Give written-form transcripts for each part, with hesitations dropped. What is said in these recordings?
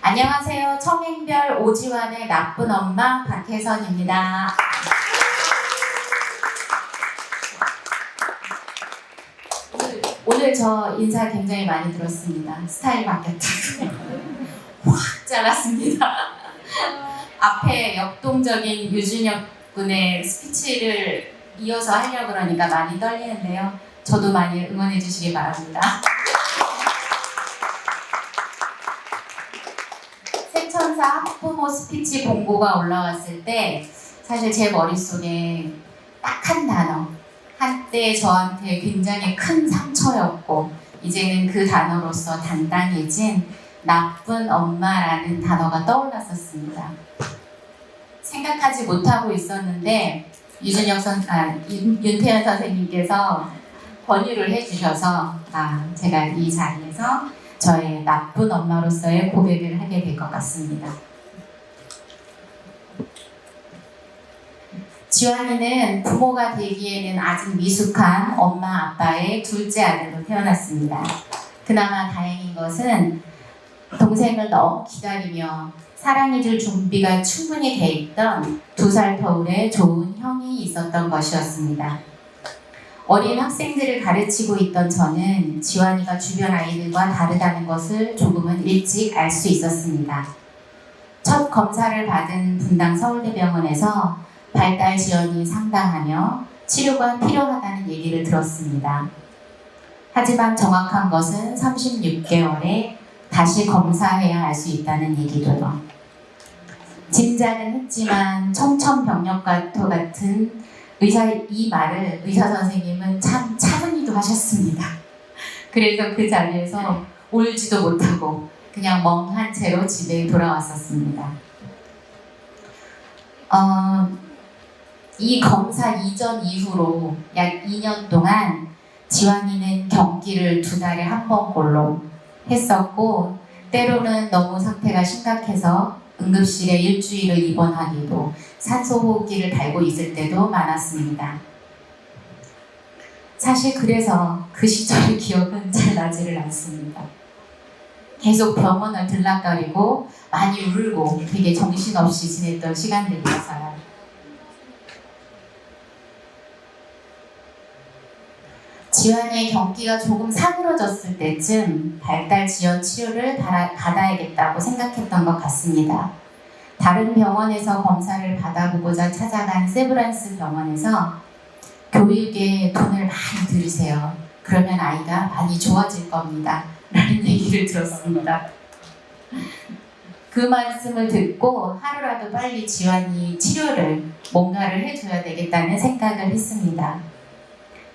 안녕하세요. 청행별 오지환의 나쁜 엄마 박혜선입니다. 오늘 저 인사 굉장히 많이 들었습니다. 스타일 바뀌었다고. 확 잘랐습니다. 앞에 역동적인 유준혁 군의 스피치를 이어서 하려고 그러니까 많이 떨리는데요. 저도 많이 응원해 주시기 바랍니다. 새천사 학부모 스피치 공고가 올라왔을 때 사실 제 머릿속에 딱 한 단어, 한때 저한테 굉장히 큰 상처였고 이제는 그 단어로서 단단해진 나쁜 엄마라는 단어가 떠올랐었습니다. 생각하지 못하고 있었는데 윤태현 선생님께서 권유를 해주셔서 제가 이 자리에서 저의 나쁜 엄마로서의 고백을 하게 될 것 같습니다. 지환이는 부모가 되기에는 아직 미숙한 엄마 아빠의 둘째 아들로 태어났습니다. 그나마 다행인 것은 동생을 너무 기다리며 사랑해줄 준비가 충분히 돼 있던 2살 터울의 좋은 형이 있었던 것이었습니다. 어린 학생들을 가르치고 있던 저는 지환이가 주변 아이들과 다르다는 것을 조금은 일찍 알 수 있었습니다. 첫 검사를 받은 분당 서울대병원에서 발달 지연이 상당하며 치료가 필요하다는 얘기를 들었습니다. 하지만 정확한 것은 36개월에 다시 검사해야 알 수 있다는 얘기도요. 짐작은 했지만 청천벽력과 같은 이 말을 의사 선생님은 참 차분히도 하셨습니다. 그래서 그 자리에서 울지도 못하고 그냥 멍한 채로 집에 돌아왔었습니다. 이 검사 이전 이후로 약 2년 동안 지환이는 경기를 2달에 한 번꼴로 했었고 때로는 너무 상태가 심각해서 응급실에 일주일을 입원하기도 산소호흡기를 달고 있을 때도 많았습니다. 사실 그래서 그 시절의 기억은 잘 나지를 않습니다. 계속 병원을 들락거리고 많이 울고 되게 정신없이 지냈던 시간들이어서요. 지환이의 경기가 조금 사그러졌을 때쯤 발달 지연 치료를 받아야겠다고 생각했던 것 같습니다. 다른 병원에서 검사를 받아보고자 찾아간 세브란스 병원에서 교육에 돈을 많이 들이세요. 그러면 아이가 많이 좋아질 겁니다. 라는 얘기를 들었습니다. 그 말씀을 듣고 하루라도 빨리 지환이 치료를 뭔가를 해줘야 되겠다는 생각을 했습니다.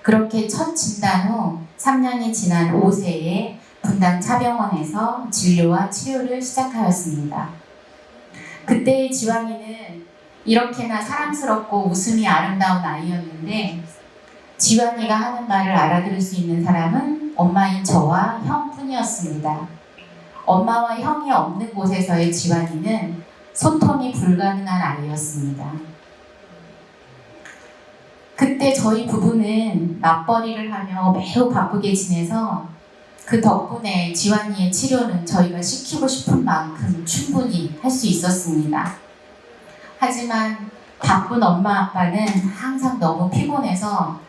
그렇게 첫 진단 후 3년이 지난 5세에 분당 차병원에서 진료와 치료를 시작하였습니다. 그때의 지환이는 이렇게나 사랑스럽고 웃음이 아름다운 아이였는데 지환이가 하는 말을 알아들을 수 있는 사람은 엄마인 저와 형뿐이었습니다. 엄마와 형이 없는 곳에서의 지환이는 소통이 불가능한 아이였습니다. 그때 저희 부부는 맞벌이를 하며 매우 바쁘게 지내서 그 덕분에 지환이의 치료는 저희가 시키고 싶은 만큼 충분히 할 수 있었습니다. 하지만 바쁜 엄마 아빠는 항상 너무 피곤해서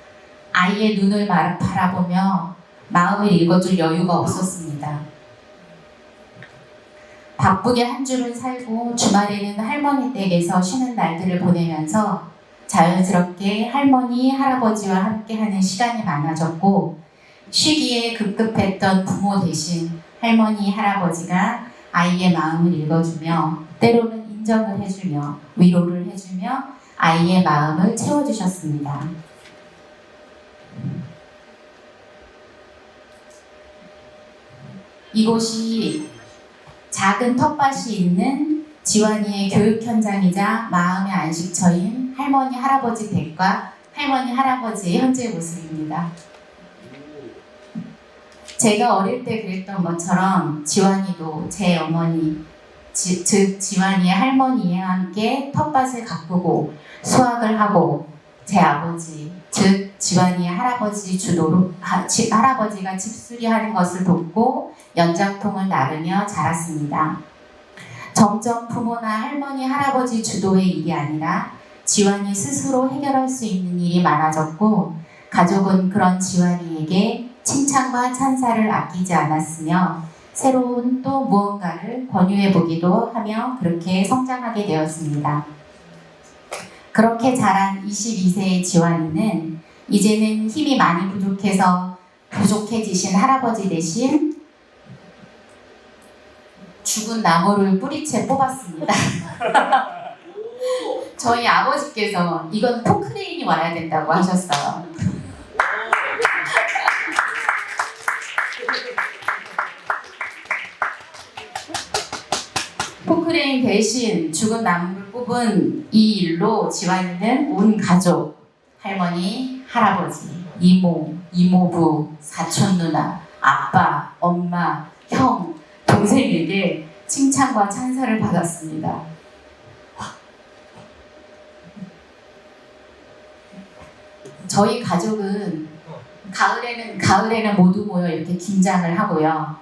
아이의 눈을 바라보며 마음을 읽어줄 여유가 없었습니다. 바쁘게 한 주를 살고 주말에는 할머니 댁에서 쉬는 날들을 보내면서 자연스럽게 할머니, 할아버지와 함께하는 시간이 많아졌고 쉬기에 급급했던 부모 대신 할머니, 할아버지가 아이의 마음을 읽어주며 때로는 인정을 해주며 위로를 해주며 아이의 마음을 채워주셨습니다. 이곳이 작은 텃밭이 있는 지환이의 교육 현장이자 마음의 안식처인 할머니 할아버지 댁과 할머니 할아버지의 현재 모습입니다. 제가 어릴 때 그랬던 것처럼 지환이도 제 어머니, 즉 지환이의 할머니와 함께 텃밭을 가꾸고 수확을 하고 제 아버지, 즉 지환이의 할아버지가 집수리하는 것을 돕고 연장통을 나르며 자랐습니다. 점점 부모나 할머니, 할아버지 주도의 일이 아니라 지환이 스스로 해결할 수 있는 일이 많아졌고, 가족은 그런 지환이에게 칭찬과 찬사를 아끼지 않았으며 새로운 또 무언가를 권유해보기도 하며 그렇게 성장하게 되었습니다. 그렇게 자란 22세의 지환이는 이제는 힘이 많이 부족해지신 할아버지 대신 죽은 나무를 뿌리채 뽑았습니다. 저희 아버지께서 이건 포크레인이 와야 된다고 하셨어요. 포크레인 대신 죽은 나무를 뽑은 이 일로 지환이는 온 가족, 할머니, 할아버지, 이모, 이모부, 사촌 누나, 아빠, 엄마, 형, 동생에게 칭찬과 찬사를 받았습니다. 저희 가족은 가을에는 모두 모여 이렇게 김장을 하고요.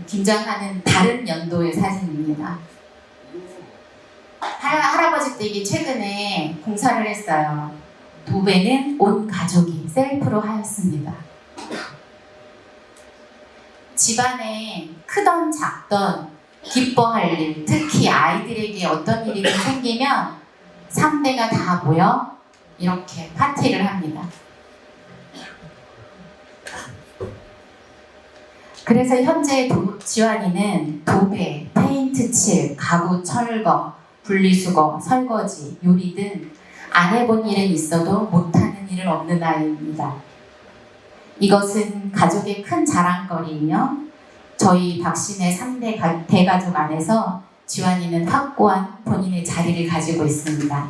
김장하는 다른 연도의 사진입니다. 할아버지 댁이 최근에 공사를 했어요. 도배는 온 가족이 셀프로 하였습니다. 집안에 크던 작던 기뻐할 일, 특히 아이들에게 어떤 일이 생기면 3대가 다 모여 이렇게 파티를 합니다. 그래서 현재 지환이는 도배, 페인트 칠, 가구 철거, 분리수거, 설거지, 요리 등 안 해본 일은 있어도 못하는 일은 없는 아이입니다. 이것은 가족의 큰 자랑거리이며 저희 박신의 3대 대가족 안에서 지환이는 확고한 본인의 자리를 가지고 있습니다.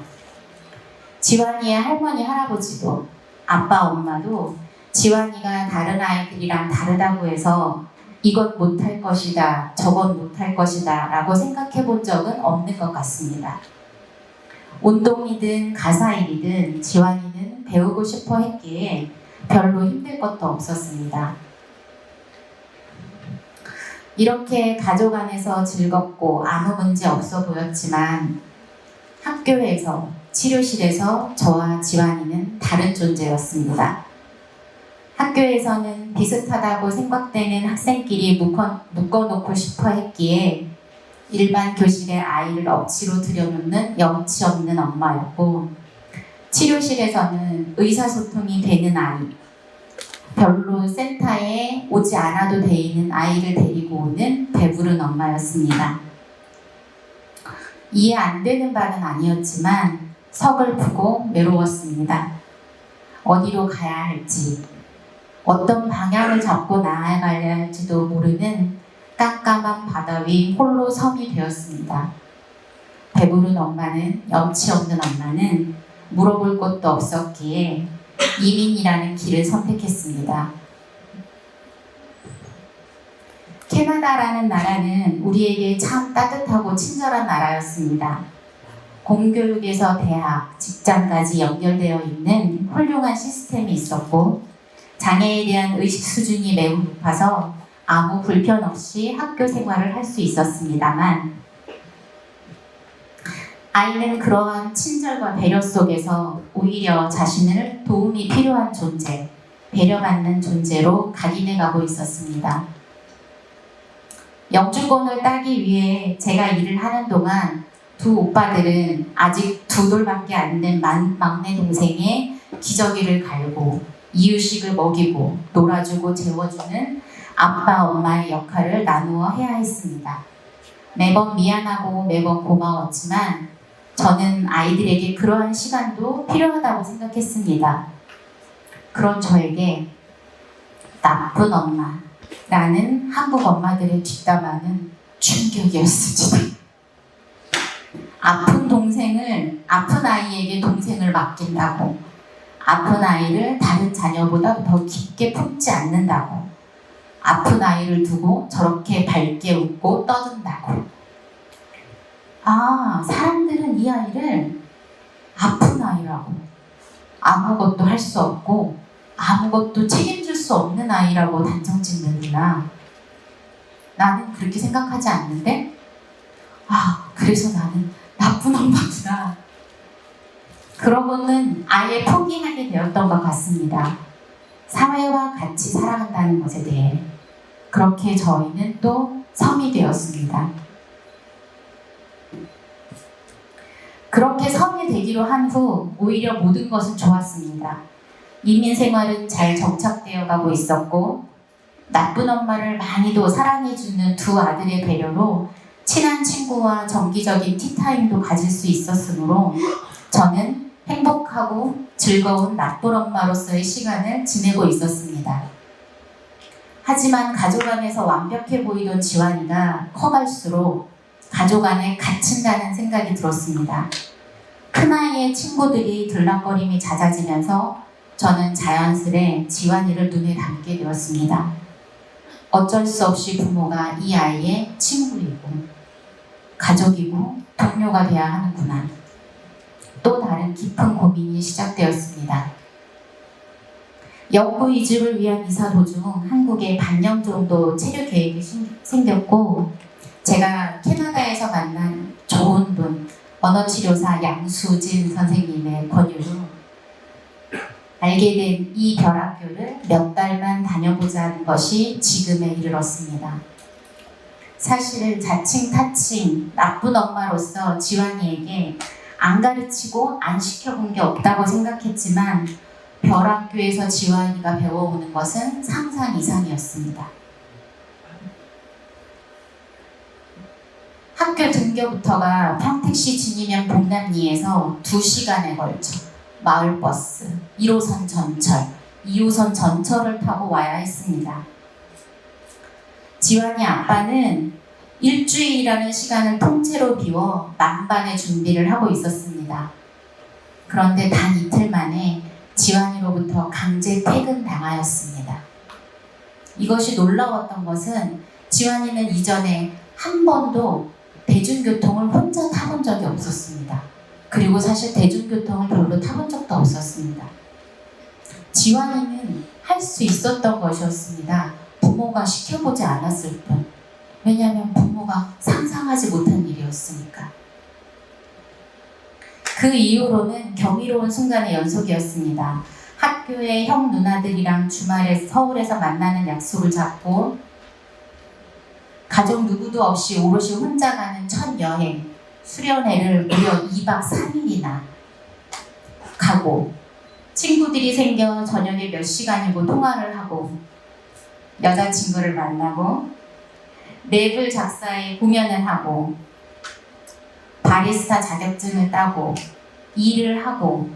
지환이의 할머니, 할아버지도 아빠, 엄마도 지환이가 다른 아이들이랑 다르다고 해서 이것 못할 것이다, 저것 못할 것이다 라고 생각해 본 적은 없는 것 같습니다. 운동이든 가사일이든 지환이는 배우고 싶어 했기에 별로 힘들 것도 없었습니다. 이렇게 가족 안에서 즐겁고 아무 문제 없어 보였지만 학교에서, 치료실에서 저와 지환이는 다른 존재였습니다. 학교에서는 비슷하다고 생각되는 학생끼리 묶어놓고 싶어 했기에 일반 교실에 아이를 억지로 들여놓는 염치 없는 엄마였고, 치료실에서는 의사소통이 되는 아이, 별로 센터에 오지 않아도 되는 아이를 데리고 오는 배부른 엄마였습니다. 이해 안 되는 바는 아니었지만 서글프고 외로웠습니다. 어디로 가야 할지, 어떤 방향을 잡고 나아가야 할지도 모르는 깜깜한 바다 위 홀로 섬이 되었습니다. 배부른 엄마는, 염치 없는 엄마는 물어볼 것도 없었기에 이민이라는 길을 선택했습니다. 캐나다라는 나라는 우리에게 참 따뜻하고 친절한 나라였습니다. 공교육에서 대학, 직장까지 연결되어 있는 훌륭한 시스템이 있었고, 장애에 대한 의식 수준이 매우 높아서 아무 불편 없이 학교 생활을 할 수 있었습니다만, 아이는 그러한 친절과 배려 속에서 오히려 자신을 도움이 필요한 존재, 배려받는 존재로 각인해가고 있었습니다. 영주권을 따기 위해 제가 일을 하는 동안 두 오빠들은 아직 2돌밖에 안 된 막내 동생의 기저귀를 갈고 이유식을 먹이고 놀아주고 재워주는 아빠, 엄마의 역할을 나누어 해야 했습니다. 매번 미안하고 매번 고마웠지만 저는 아이들에게 그러한 시간도 필요하다고 생각했습니다. 그런 저에게 나쁜 엄마라는 한국 엄마들의 뒷담화는 충격이었습니다. 아픈 아이에게 동생을 맡긴다고, 아픈 아이를 다른 자녀보다 더 깊게 품지 않는다고, 아픈 아이를 두고 저렇게 밝게 웃고 떠든다고. 사람들은 이 아이를 아픈 아이라고, 아무것도 할 수 없고 아무것도 책임질 수 없는 아이라고 단정 짓는구나. 나는 그렇게 생각하지 않는데 그래서 나는 나쁜 엄마구나. 그러고는 아예 포기하게 되었던 것 같습니다. 사회와 같이 살아간다는 것에 대해. 그렇게 저희는 또 섬이 되었습니다. 그렇게 섬이 되기로 한 후 오히려 모든 것은 좋았습니다. 이민 생활은 잘 정착되어 가고 있었고 나쁜 엄마를 많이도 사랑해주는 두 아들의 배려로 친한 친구와 정기적인 티타임도 가질 수 있었으므로 저는 행복하고 즐거운 나쁜 엄마로서의 시간을 지내고 있었습니다. 하지만 가족 안에서 완벽해 보이던 지환이가 커갈수록 가족 안에 갇힌다는 생각이 들었습니다. 큰아이의 친구들이 들락거림이 잦아지면서 저는 자연스레 지환이를 눈에 담게 되었습니다. 어쩔 수 없이 부모가 이 아이의 친구이고 가족이고 동료가 돼야 하는구나. 또 다른 깊은 고민이 시작되었습니다. 영구 이주를 위한 이사 도중 한국에 반년 정도 체류 계획이 생겼고 제가 캐나다에서 만난 좋은 분, 언어치료사 양수진 선생님의 권유로 알게 된 이 별학교를 몇 달만 다녀보자는 것이 지금에 이르렀습니다. 사실 자칭 타칭 나쁜 엄마로서 지환이에게 안 가르치고 안 시켜본 게 없다고 생각했지만 별학교에서 지환이가 배워오는 것은 상상 이상이었습니다. 학교 등교부터가 평택시 진이면 봉남리에서 2시간에 걸쳐 마을버스, 1호선 전철, 2호선 전철을 타고 와야 했습니다. 지환이 아빠는 일주일이라는 시간을 통째로 비워 만반의 준비를 하고 있었습니다. 그런데 단 이틀 만에 지환이로부터 강제 퇴근당하였습니다. 이것이 놀라웠던 것은 지환이는 이전에 한 번도 대중교통을 혼자 타본 적이 없었습니다. 그리고 사실 대중교통을 별로 타본 적도 없었습니다. 지환이는 할 수 있었던 것이었습니다. 부모가 시켜보지 않았을 뿐. 왜냐하면 부모가 상상하지 못한 일이었으니까. 그 이후로는 경이로운 순간의 연속이었습니다. 학교의 형 누나들이랑 주말에 서울에서 만나는 약속을 잡고 가족 누구도 없이 오롯이 혼자 가는 첫 여행 수련회를 무려 2박 3일이나 가고 친구들이 생겨 저녁에 몇 시간이고 통화를 하고 여자친구를 만나고 랩을 작사에 공연을 하고 바리스타 자격증을 따고 일을 하고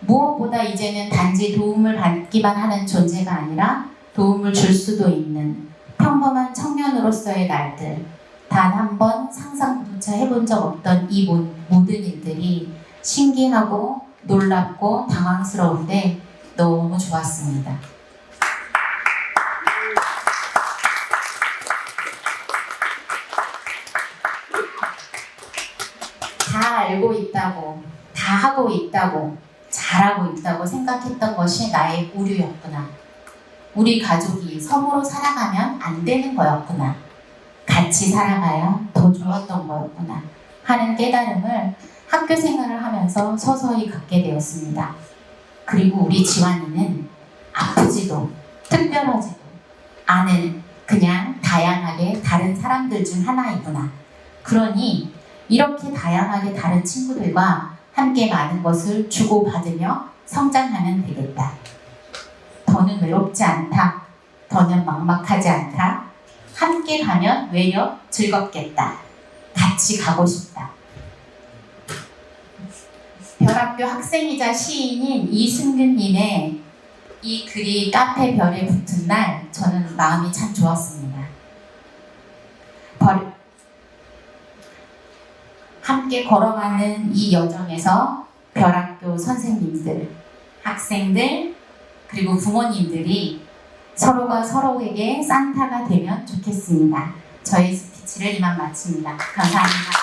무엇보다 이제는 단지 도움을 받기만 하는 존재가 아니라 도움을 줄 수도 있는 평범한 청년으로서의 날들, 단 한 번 상상조차 해본 적 없던 이 모든 일들이 신기하고 놀랍고 당황스러운데 너무 좋았습니다. 다 알고 있다고, 다 하고 있다고, 잘하고 있다고 생각했던 것이 나의 오류였구나. 우리 가족이 섬으로 살아가면 안 되는 거였구나. 같이 살아가야 더 좋았던 거였구나 하는 깨달음을 학교 생활을 하면서 서서히 갖게 되었습니다. 그리고 우리 지환이는 아프지도 특별하지도 않은 그냥 다양하게 다른 사람들 중 하나이구나. 그러니 이렇게 다양하게 다른 친구들과 함께 많은 것을 주고받으며 성장하면 되겠다. 더는 외롭지 않다. 더는 막막하지 않다. 함께 가면 외려 즐겁겠다. 같이 가고 싶다. 별학교 학생이자 시인인 이승균님의 이 글이 카페 별에 붙은 날 저는 마음이 참 좋았습니다. 함께 걸어가는 이 여정에서 별학교 선생님들, 학생들, 그리고 부모님들이 서로가 서로에게 산타가 되면 좋겠습니다. 저의 스피치를 이만 마칩니다. 감사합니다.